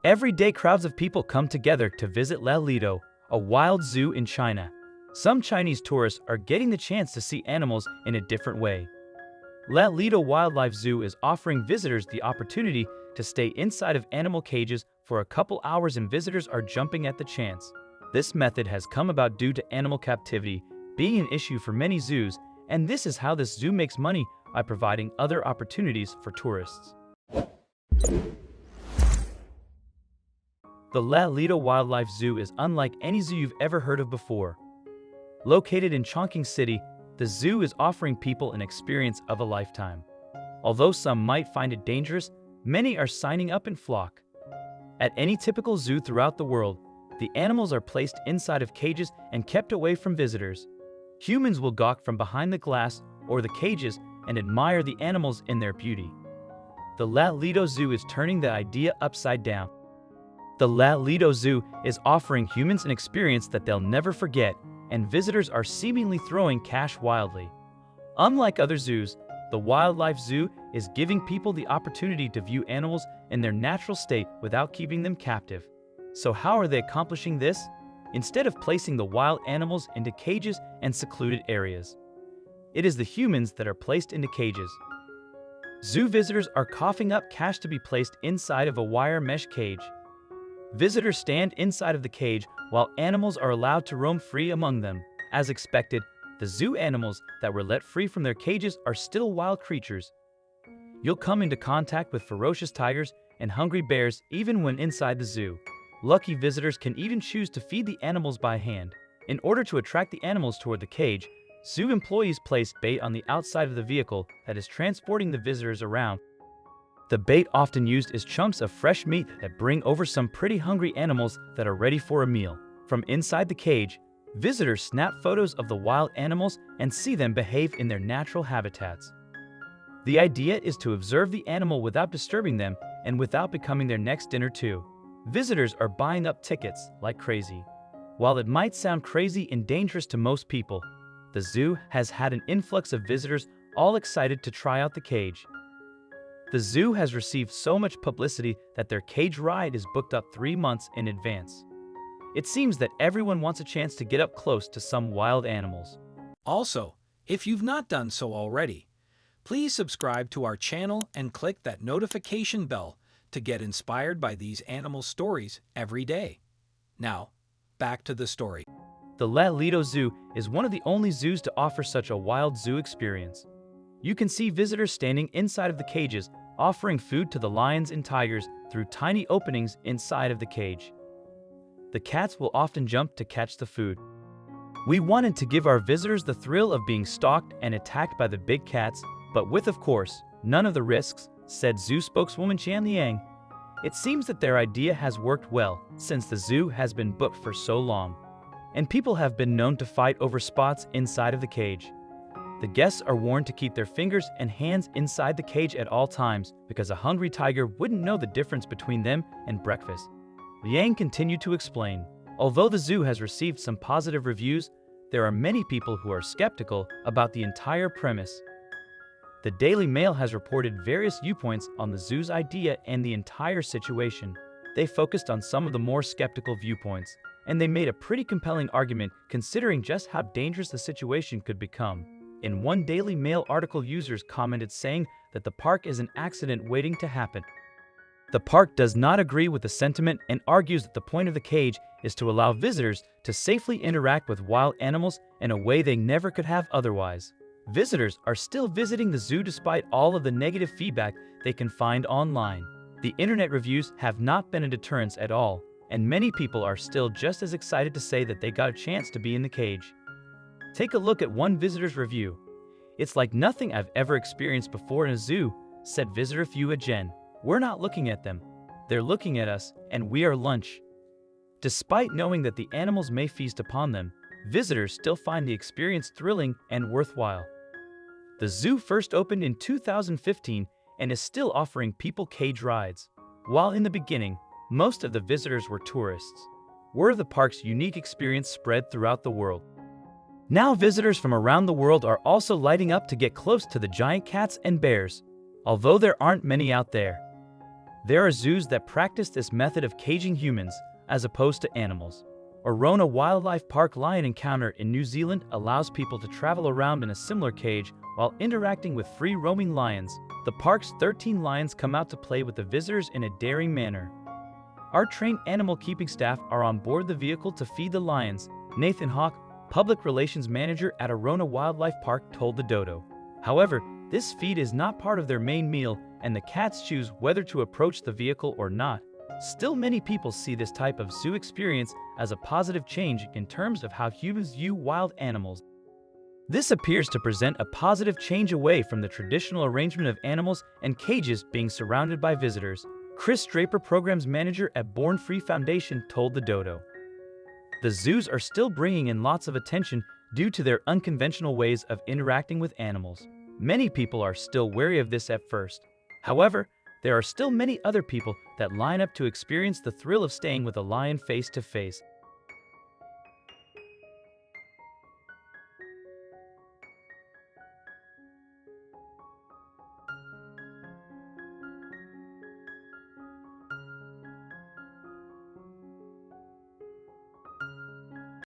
Every day crowds of people come together to visit La Lido, a wild zoo in China. Some Chinese tourists are getting the chance to see animals in a different way. La Lido Wildlife Zoo is offering visitors the opportunity to stay inside of animal cages for a couple hours, and visitors are jumping at the chance. This method has come about due to animal captivity being an issue for many zoos, and this is how this zoo makes money by providing other opportunities for tourists. The La Lido Wildlife Zoo is unlike any zoo you've ever heard of before. Located in Chongqing City, the zoo is offering people an experience of a lifetime. Although some might find it dangerous, many are signing up in flock. At any typical zoo throughout the world, the animals are placed inside of cages and kept away from visitors. Humans will gawk from behind the glass or the cages and admire the animals in their beauty. The La Lido Zoo is turning the idea upside down. The La Lido Zoo is offering humans an experience that they'll never forget, and visitors are seemingly throwing cash wildly. Unlike other zoos, the Wildlife Zoo is giving people the opportunity to view animals in their natural state without keeping them captive. So how are they accomplishing this? Instead of placing the wild animals into cages and secluded areas, it is the humans that are placed into cages. Zoo visitors are coughing up cash to be placed inside of a wire mesh cage. Visitors stand inside of the cage while animals are allowed to roam free among them. As expected, the zoo animals that were let free from their cages are still wild creatures. You'll come into contact with ferocious tigers and hungry bears even when inside the zoo. Lucky visitors can even choose to feed the animals by hand. In order to attract the animals toward the cage, zoo employees place bait on the outside of the vehicle that is transporting the visitors around. The bait often used is chunks of fresh meat that bring over some pretty hungry animals that are ready for a meal. From inside the cage, visitors snap photos of the wild animals and see them behave in their natural habitats. The idea is to observe the animal without disturbing them and without becoming their next dinner too. Visitors are buying up tickets like crazy. While it might sound crazy and dangerous to most people, the zoo has had an influx of visitors all excited to try out the cage. The zoo has received so much publicity that their cage ride is booked up 3 months in advance. It seems that everyone wants a chance to get up close to some wild animals. Also, if you've not done so already, please subscribe to our channel and click that notification bell to get inspired by these animal stories every day. Now, back to the story. The La Lido Zoo is one of the only zoos to offer such a wild zoo experience. You can see visitors standing inside of the cages, offering food to the lions and tigers through tiny openings inside of the cage. The cats will often jump to catch the food. We wanted to give our visitors the thrill of being stalked and attacked by the big cats, but with, of course, none of the risks, said zoo spokeswoman Chan Liang. It seems that their idea has worked well, since the zoo has been booked for so long, and people have been known to fight over spots inside of the cage. The guests are warned to keep their fingers and hands inside the cage at all times because a hungry tiger wouldn't know the difference between them and breakfast. Liang continued to explain, although the zoo has received some positive reviews, there are many people who are skeptical about the entire premise. The Daily Mail has reported various viewpoints on the zoo's idea and the entire situation. They focused on some of the more skeptical viewpoints, and they made a pretty compelling argument considering just how dangerous the situation could become. In one Daily Mail article, users commented saying that the park is an accident waiting to happen. The park does not agree with the sentiment and argues that the point of the cage is to allow visitors to safely interact with wild animals in a way they never could have otherwise. Visitors are still visiting the zoo despite all of the negative feedback they can find online. The internet reviews have not been a deterrence at all, and many people are still just as excited to say that they got a chance to be in the cage. Take a look at one visitor's review. "It's like nothing I've ever experienced before in a zoo," said visitor Fua Jen. "We're not looking at them. They're looking at us, and we are lunch." Despite knowing that the animals may feast upon them, visitors still find the experience thrilling and worthwhile. The zoo first opened in 2015 and is still offering people cage rides. While in the beginning, most of the visitors were tourists. Word of the park's unique experience spread throughout the world. Now visitors from around the world are also lighting up to get close to the giant cats and bears, although there aren't many out there. There are zoos that practice this method of caging humans as opposed to animals. Orona Wildlife Park Lion Encounter in New Zealand allows people to travel around in a similar cage while interacting with free-roaming lions. The park's 13 lions come out to play with the visitors in a daring manner. Our trained animal keeping staff are on board the vehicle to feed the lions, Nathan Hawk, public relations manager at Orona Wildlife Park, told the Dodo. However, this feed is not part of their main meal, and the cats choose whether to approach the vehicle or not. Still, many people see this type of zoo experience as a positive change in terms of how humans view wild animals. This appears to present a positive change away from the traditional arrangement of animals and cages being surrounded by visitors. Chris Draper, programs manager at Born Free Foundation, told the Dodo. The zoos are still bringing in lots of attention due to their unconventional ways of interacting with animals. Many people are still wary of this at first. However, there are still many other people that line up to experience the thrill of staying with a lion face to face.